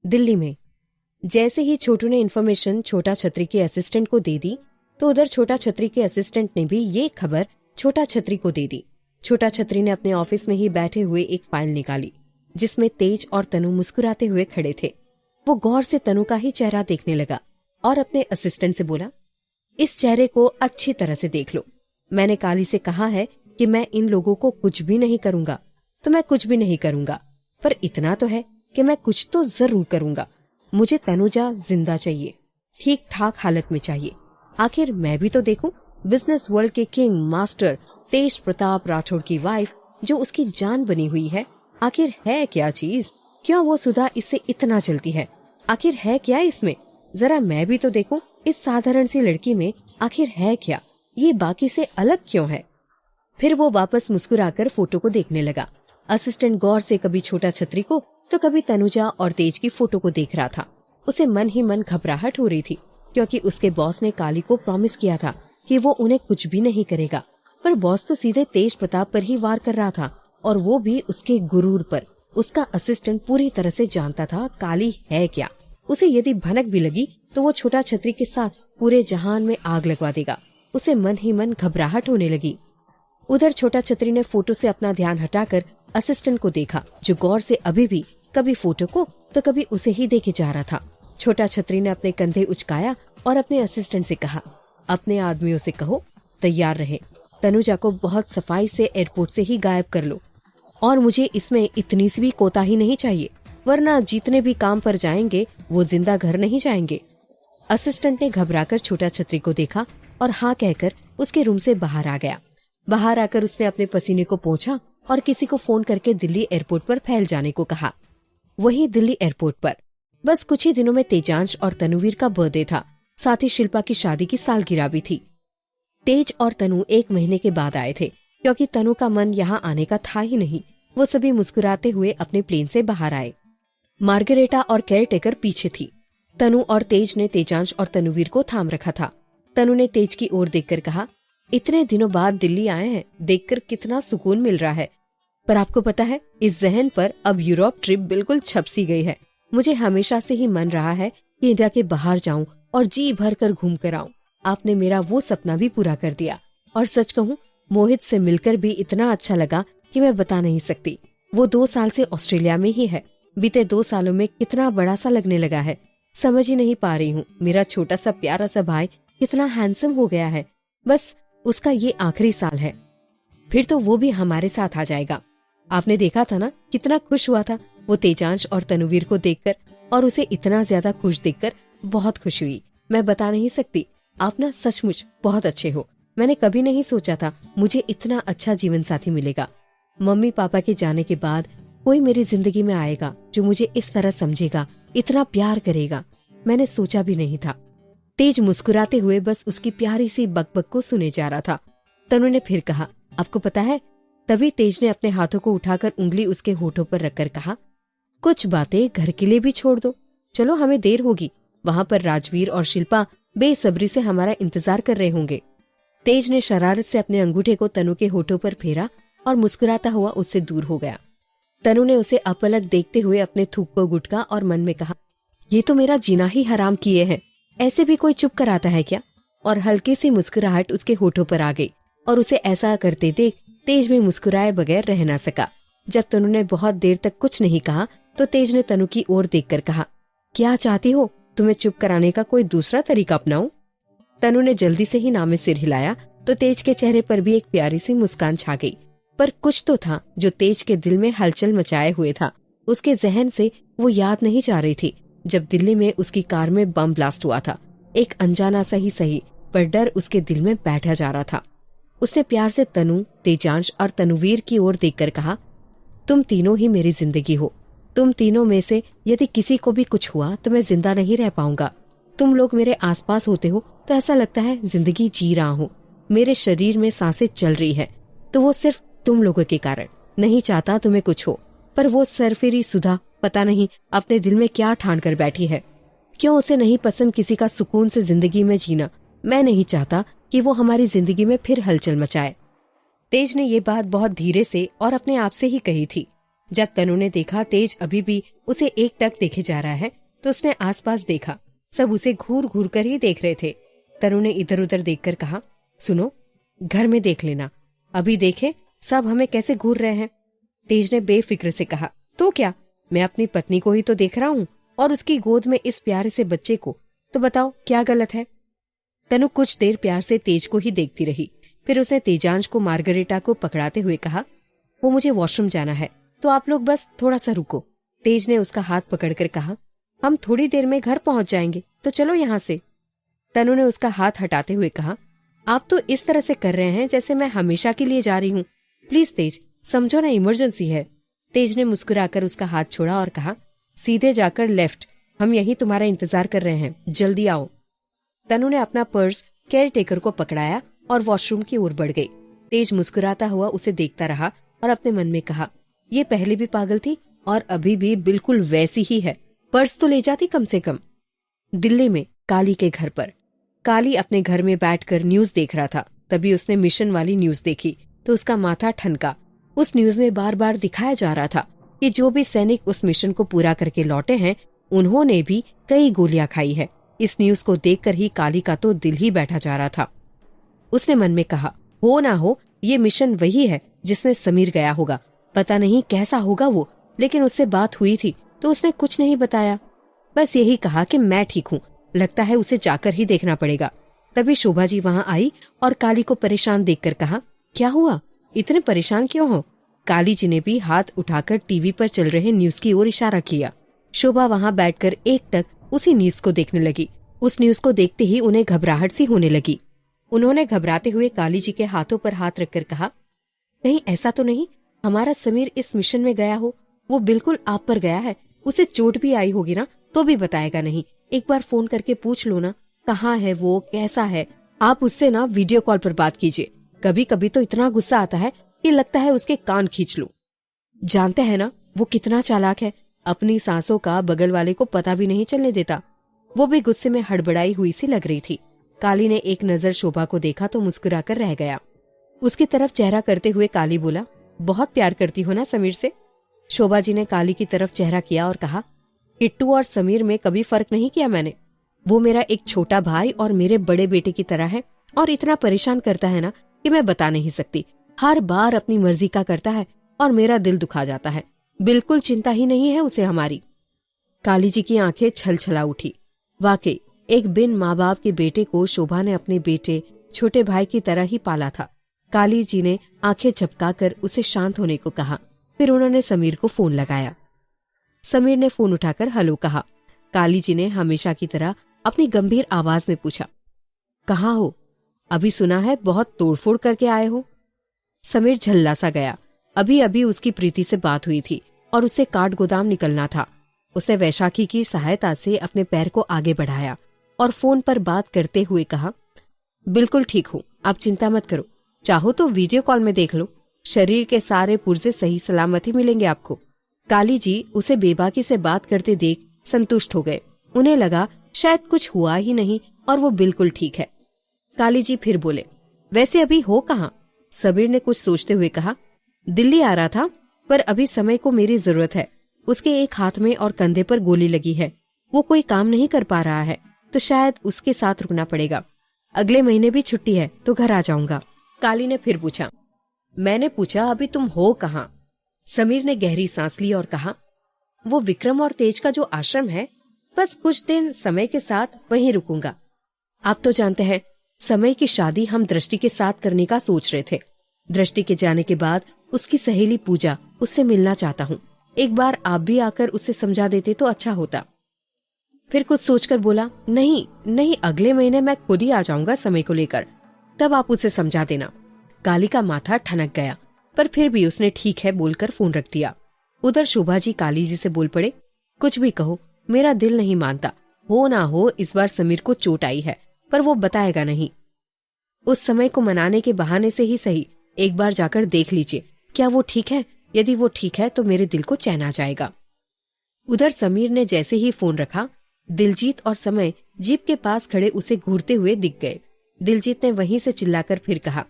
दिल्ली में। जैसे ही छोटू ने इन्फॉर्मेशन छोटा छतरी के असिस्टेंट को दे दी तो उधर छोटा छतरी के असिस्टेंट ने भी ये खबर छोटा छतरी को दे दी। छोटा छतरी ने अपने ऑफिस में ही बैठे हुए एक फाइल निकाली जिसमें तेज और तनु मुस्कुराते हुए खड़े थे। वो गौर से तनु का ही चेहरा देखने लगा और अपने असिस्टेंट से बोला, इस चेहरे को अच्छी तरह से देख लो। मैंने काली से कहा है कि मैं इन लोगों को कुछ भी नहीं करूंगा तो मैं कुछ भी नहीं करूंगा, पर इतना तो है कि मैं कुछ तो जरूर करूंगा। मुझे तनुजा जिंदा चाहिए, ठीक ठाक हालत में चाहिए। आखिर मैं भी तो देखूं बिजनेस वर्ल्ड के किंग मास्टर तेज प्रताप राठौड़ की वाइफ जो उसकी जान बनी हुई है, आखिर है क्या चीज? क्यों वो सुधा इससे इतना चलती है? आखिर है क्या इसमें? जरा मैं भी तो देखूं इस साधारण सी लड़की में आखिर है क्या? ये बाकी से अलग क्यों है? फिर वो वापस मुस्कुराकर फोटो को देखने लगा। असिस्टेंट गौर से कभी छोटा छतरी को तो कभी तनुजा और तेज की फोटो को देख रहा था। उसे मन ही मन घबराहट हो रही थी क्योंकि उसके बॉस ने काली को प्रॉमिस किया था कि वो उन्हें कुछ भी नहीं करेगा, पर बॉस तो सीधे तेज प्रताप पर ही वार कर रहा था और वो भी उसके गुरूर पर। उसका असिस्टेंट पूरी तरह से जानता था काली है क्या। उसे यदि भनक भी लगी तो वो छोटा छतरी के साथ पूरे जहान में आग लगवा देगा। उसे मन ही मन घबराहट होने लगी। उधर छोटा छतरी ने फोटो से अपना ध्यान हटाकर असिस्टेंट को देखा जो गौर से अभी भी कभी फोटो को तो कभी उसे ही देखे जा रहा था। छोटा छतरी ने अपने कंधे उचकाया और अपने असिस्टेंट से कहा, अपने आदमियों से कहो तैयार रहे। तनुजा को बहुत सफाई से एयरपोर्ट से ही गायब कर लो और मुझे इसमें इतनी सी भी कोताही नहीं चाहिए, वरना जितने भी काम पर जाएंगे वो जिंदा घर नहीं जाएंगे। असिस्टेंट ने घबराकर छोटा छतरी को देखा और हाँ कहकर उसके रूम से बाहर आ गया। बाहर आकर उसने अपने पसीने को पोंछा और किसी को फोन करके दिल्ली एयरपोर्ट पर फैल जाने को कहा। वही दिल्ली एयरपोर्ट पर बस कुछ ही दिनों में तेजांश और तनुवीर का बर्थडे था, साथ ही शिल्पा की शादी की सालगिरह भी थी। तेज और तनु 1 महीने के बाद आए थे क्योंकि तनु का मन यहाँ आने का था ही नहीं। वो सभी मुस्कुराते हुए अपने प्लेन से बाहर आए। मार्गरेटा और केयरटेकर पीछे थी। तनु और तेज ने तेजांश और तनुवीर को थाम रखा था। तनु ने तेज की ओर देखकर कहा, इतने दिनों बाद दिल्ली आए हैं, देखकर कितना सुकून मिल रहा है। पर आपको पता है इस जहन पर अब यूरोप ट्रिप बिल्कुल छप सी गई है। मुझे हमेशा से ही मन रहा है कि इंडिया के बाहर जाऊं और जी भर कर घूम कर आऊं। आपने मेरा वो सपना भी पूरा कर दिया और सच कहूँ मोहित से मिलकर भी इतना अच्छा लगा कि मैं बता नहीं सकती। वो 2 साल से ऑस्ट्रेलिया में ही है। बीते 2 सालों में कितना बड़ा सा लगने लगा है, समझ ही नहीं पा रही हूँ। मेरा छोटा सा प्यारा सा भाई कितना हैंडसम हो गया है। बस उसका ये आखिरी साल है, फिर तो वो भी हमारे साथ आ जाएगा। आपने देखा था ना कितना खुश हुआ था वो तेजांश और तनुवीर को देखकर, और उसे इतना ज्यादा खुश देखकर बहुत खुश हुई। मैं बता नहीं सकती। आप ना सचमुच बहुत अच्छे हो। मैंने कभी नहीं सोचा था मुझे इतना अच्छा जीवन साथी मिलेगा। मम्मी पापा के जाने के बाद कोई मेरी जिंदगी में आएगा जो मुझे इस तरह समझेगा, इतना प्यार करेगा। मैंने सोचा भी नहीं था। तेज मुस्कुराते हुए बस उसकी प्यारी सी बकबक को सुने जा रहा था। तनु ने फिर कहा, आपको पता है? तभी तेज ने अपने हाथों को उठाकर उंगली उसके होठों पर रखकर कहा, कुछ बातें घर के लिए भी छोड़ दो। चलो, हमें देर होगी। वहां पर राजवीर और शिल्पा बेसब्री से हमारा इंतजार कर रहे होंगे। तेज ने शरारत से अपने अंगूठे को तनु के होठों पर फेरा और मुस्कुराता हुआ उससे दूर हो गया। तनु ने उसे अपलक देखते हुए अपने थूक को गुटका और मन में कहा, ये तो मेरा जीना ही हराम किए हैं। ऐसे भी कोई चुप कराता है क्या? और हल्की सी मुस्कुराहट उसके होठों पर आ गई और उसे ऐसा करते देख तेज में मुस्कुराए बगैर रह ना सका। जब तनु ने बहुत देर तक कुछ नहीं कहा तो तेज ने तनु की ओर देखकर कहा, क्या चाहती हो? तुम्हें चुप कराने का कोई दूसरा तरीका अपनाऊं? तनु ने जल्दी से ही नामे सिर हिलाया तो तेज के चेहरे पर भी एक प्यारी सी मुस्कान छा गई। पर कुछ तो था जो तेज के दिल में हलचल मचाए हुए था। उसके जहन से वो याद नहीं जा रही थी जब दिल्ली में उसकी कार में बम ब्लास्ट हुआ था। एक अनजाना सा ही सही, पर डर उसके दिल में बैठा जा रहा था। उसने प्यार से तनु, तेजांश और तनुवीर की ओर देखकर कहा, तुम तीनों ही मेरी जिंदगी हो। तुम तीनों में से यदि किसी को भी कुछ हुआ तो मैं जिंदा नहीं रह पाऊंगा। तुम लोग मेरे आसपास होते हो तो ऐसा लगता है जिंदगी जी रहा हूँ। मेरे शरीर में सांसें चल रही है तो वो सिर्फ तुम लोगों के कारण। नहीं चाहता तुम्हें कुछ हो, पर वो सरफिरी सुधा पता नहीं अपने दिल में क्या ठान कर बैठी है। क्यों उसे नहीं पसंद किसी का सुकून से जिंदगी में जीना? मैं नहीं चाहता कि वो हमारी जिंदगी में फिर हलचल मचाए। तेज ने ये बात बहुत धीरे से और अपने आप से ही कही थी। जब तनु ने देखा तेज अभी भी उसे एकटक देखे जा रहा है तो उसने आसपास देखा। सब उसे घूर घूर कर ही देख रहे थे। तनु ने इधर उधर देखकर कहा, सुनो, घर में देख लेना। अभी देखे सब हमें कैसे घूर रहे हैं। तेज ने बेफिक्र से कहा, तो क्या, मैं अपनी पत्नी को ही तो देख रहा हूँ और उसकी गोद में इस प्यारे से बच्चे को, तो बताओ क्या गलत है। तनु कुछ देर प्यार से तेज को ही देखती रही। फिर उसने तेजांश को मार्गरेटा को पकड़ाते हुए कहा, वो मुझे वॉशरूम जाना है, तो आप लोग बस थोड़ा सा रुको। तेज ने उसका हाथ पकड़कर कहा, हम थोड़ी देर में घर पहुंच जाएंगे, तो चलो यहाँ से। तनु ने उसका हाथ हटाते हुए कहा, आप तो इस तरह से कर रहे हैं जैसे मैं हमेशा के लिए जा रही हूँ। प्लीज तेज, समझो ना, इमरजेंसी है। तेज ने मुस्कुराकर उसका हाथ छोड़ा और कहा, सीधे जाकर लेफ्ट, हम यहीं तुम्हारा इंतजार कर रहे हैं, जल्दी आओ। तनु ने अपना पर्स केयर टेकर को पकड़ाया और वॉशरूम की ओर बढ़ गई। तेज मुस्कुराता हुआ उसे देखता रहा और अपने मन में कहा, ये पहले भी पागल थी और अभी भी बिल्कुल वैसी ही है। पर्स तो ले जाती कम से कम। दिल्ली में काली के घर पर काली अपने घर में बैठकर न्यूज देख रहा था। तभी उसने मिशन वाली न्यूज देखी तो उसका माथा ठनका। उस न्यूज में बार बार दिखाया जा रहा था कि जो भी सैनिक उस मिशन को पूरा करके लौटे हैं उन्होंने भी कई गोलियां खाई है। इस न्यूज को देखकर ही काली का तो दिल ही बैठा जा रहा था। उसने मन में कहा, हो ना हो ये मिशन वही है जिसमें समीर गया होगा। पता नहीं कैसा होगा वो, लेकिन उससे बात हुई थी तो उसने कुछ नहीं बताया। बस यही कहा कि मैं ठीक हूँ, लगता है उसे जाकर ही देखना पड़ेगा। तभी शोभा जी वहां आई और काली को परेशान देखकर कहा, क्या हुआ, इतने परेशान क्यों हो। काली जी ने भी हाथ उठाकर टीवी पर चल रहे न्यूज की ओर इशारा किया। शोभा वहां बैठकर एकटक उसी न्यूज को देखने लगी। उस न्यूज को देखते ही उन्हें घबराहट सी होने लगी। उन्होंने घबराते हुए काली जी के हाथों पर हाथ रखकर कहा, कहीं ऐसा तो नहीं हमारा समीर इस मिशन में गया हो। वो बिल्कुल आप पर गया है, उसे चोट भी आई होगी ना तो भी बताएगा नहीं। एक बार फोन करके पूछ लो ना, कहाँ है वो, कैसा है। आप उससे ना वीडियो कॉल पर बात कीजिए। कभी कभी तो इतना गुस्सा आता है कि लगता है उसके कान खींच लूं। जानते हैं ना वो कितना चालाक है, अपनी सांसों का बगल वाले को पता भी नहीं चलने देता। वो भी गुस्से में हड़बड़ाई हुई सी लग रही थी। काली ने एक नजर शोभा को देखा तो मुस्कुराकर रह गया। उसकी तरफ चेहरा करते हुए काली बोला, बहुत प्यार करती हो ना समीर से। शोभा जी ने काली की तरफ चेहरा किया और कहा, किट्टू और समीर में कभी फर्क नहीं किया मैंने। वो मेरा एक छोटा भाई और मेरे बड़े बेटे की तरह है और इतना परेशान करता है ना कि मैं बता नहीं सकती। हर बार अपनी मर्जी का करता है और मेरा दिल दुखा जाता है। बिल्कुल चिंता ही नहीं है उसे हमारी। काली जी की आंखें छलछला उठी। वाकई एक बिन माँ बाप के बेटे को शोभा ने अपने बेटे छोटे भाई की तरह ही पाला था। काली जी ने आंखें झपकाकर उसे शांत होने को कहा। फिर उन्होंने समीर को फोन लगाया। समीर ने फोन उठाकर हेलो कहा। काली जी ने हमेशा की तरह अपनी गंभीर आवाज में पूछा, कहाँ हो, अभी सुना है बहुत तोड़फोड़ करके आए हो। समीर झल्ला सा गया। अभी अभी उसकी प्रीति से बात हुई थी और उसे काठ गोदाम निकलना था। उसने वैशाखी की सहायता से अपने पैर को आगे बढ़ाया और फोन पर बात करते हुए कहा, बिल्कुल ठीक हूँ, आप चिंता मत करो। चाहो तो वीडियो कॉल में देख लो, शरीर के सारे पुर्जे सही सलामत ही मिलेंगे आपको। काली जी उसे बेबाकी से बात करते देख संतुष्ट हो गए। उन्हें लगा शायद कुछ हुआ ही नहीं और वो बिल्कुल ठीक है। काली जी फिर बोले, वैसे अभी हो कहाँ। सबीर ने कुछ सोचते हुए कहा, दिल्ली आ रहा था, पर अभी समय को मेरी जरूरत है। उसके एक हाथ में और कंधे पर गोली लगी है, वो कोई काम नहीं कर पा रहा है, तो शायद उसके साथ रुकना पड़ेगा। अगले महीने भी छुट्टी है तो घर आ जाऊंगा। काली ने फिर पूछा, मैंने पूछा अभी तुम हो कहाँ। समीर ने गहरी सांस ली और कहा, वो विक्रम और तेज का जो आश्रम है, बस कुछ दिन समय के साथ वहीं रुकूंगा। आप तो जानते हैं समय की शादी हम दृष्टि के साथ करने का सोच रहे थे। दृष्टि के जाने के बाद उसकी सहेली पूजा, उससे मिलना चाहता हूँ। एक बार आप भी आकर उससे समझा देते तो अच्छा होता। फिर कुछ सोचकर बोला, नहीं नहीं, अगले महीने मैं खुद ही आ जाऊंगा समय को लेकर, तब आप उसे समझा देना। काली का माथा ठनक गया, पर फिर भी उसने ठीक है बोलकर फोन रख दिया। उधर शोभा जी काली जी से बोल पड़े, कुछ भी कहो मेरा दिल नहीं मानता। हो ना हो इस बार समीर को चोट आई है, पर वो बताएगा नहीं। उस समय को मनाने के बहाने से ही सही एक बार जाकर देख लीजिए क्या वो ठीक है। यदि वो ठीक है तो मेरे दिल को चैन आ जाएगा। उधर समीर ने जैसे ही फोन रखा, दिलजीत और समय जीप के पास खड़े उसे घूरते हुए दिख गए। दिलजीत ने वहीं से चिल्लाकर फिर कहा,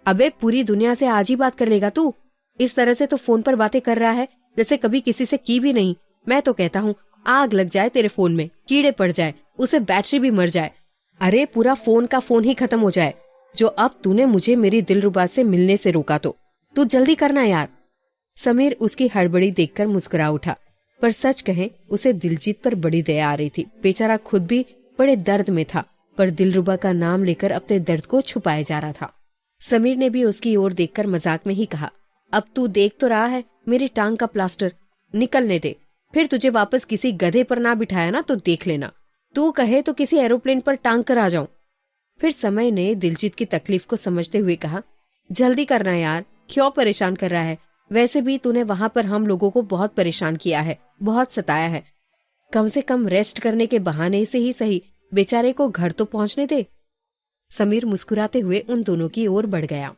अबे पूरी दुनिया से आज ही बात कर लेगा तू। इस तरह से तो फोन पर बातें कर रहा है जैसे कभी किसी से की भी नहीं। मैं तो कहता हूँ आग लग जाए तेरे फोन में, कीड़े पड़ जाए, उसे बैटरी भी मर जाए, अरे पूरा फोन का फोन ही खत्म हो जाए, जो अब तूने मुझे मेरी दिलरुबा से मिलने से रोका। तो तू जल्दी करना यार। समीर उसकी हड़बड़ी देखकर मुस्कुरा उठा, पर सच कहें उसे दिलजीत पर बड़ी दया आ रही थी। बेचारा खुद भी बड़े दर्द में था, पर दिलरुबा का नाम लेकर अपने दर्द को छुपाए जा रहा था। समीर ने भी उसकी ओर देखकर मजाक में ही कहा, अब तू देख तो रहा है मेरी टांग का प्लास्टर, निकलने दे, फिर तुझे वापस किसी गधे पर ना बिठाया ना तो देख लेना, तू कहे तो किसी एरोप्लेन पर टांग कर आ जाऊं। फिर समय ने दिलजीत की तकलीफ को समझते हुए कहा, जल्दी करना यार, क्यों परेशान कर रहा है, वैसे भी तूने वहां पर हम लोगों को बहुत परेशान किया है, बहुत सताया है, कम से कम रेस्ट करने के बहाने से ही सही बेचारे को घर तो पहुंचने दे। समीर मुस्कुराते हुए उन दोनों की ओर बढ़ गया।